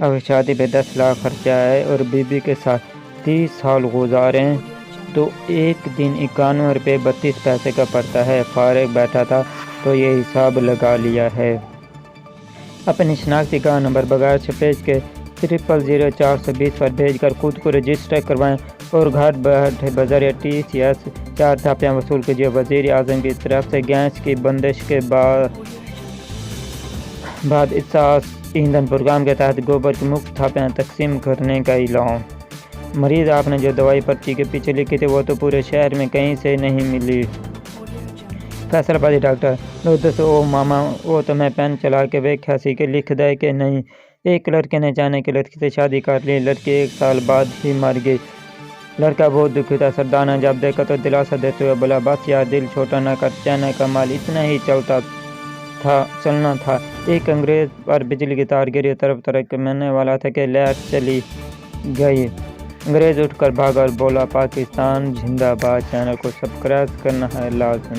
اب شادی پہ 10 لاکھ خرچہ ہے اور بیوی کے ساتھ 30 سال گزارے تو ایک دن 91 روپے 32 پیسے کا پڑتا ہے۔ فارغ بیٹھا تھا تو یہ حساب لگا لیا ہے۔ اپنی شناختی کارڈ نمبر بغیر سپیش کے 000420 پر بھیج کر خود کو رجسٹر کروائیں اور گھر بیٹھے بذریعہ TCS 4 تھاپیاں وصول کیجیے۔ وزیر اعظم کی طرف سے گیس کی بندش کے بعد اساس ایندھن پروگرام کے تحت گوبر کی مفت تھاپیاں تقسیم کرنے کا اعلان۔ مریض آپ نے جو دوائی پرچی کے پیچھے لکھی تھی وہ تو پورے شہر میں کہیں سے نہیں ملی۔ فیصل آبادی ڈاکٹر لو دس او ماما وہ تمہیں پین چلا کے ویکھیا سی کہ لکھ دے کہ نہیں۔ ایک لڑکے نے اچانک لڑکی سے شادی کر لی۔ لڑکی 1 سال بعد ہی مر گئی۔ لڑکا بہت دکھی تھا۔ سردار نے جب دیکھا تو دلاسا دیتے ہوئے بولا، بس یار دل چھوٹا نہ کر، چین کا مال اتنا ہی چلنا تھا۔ ایک انگریز پر بجلی کی تار گری، طرف مرنے والا تھا کہ لائٹ چلی گئی۔ انگریز اٹھ کر بھاگا اور بولا، پاکستان زندہ باد۔ چینل کو سبسکرائب کرنا ہے لازمی۔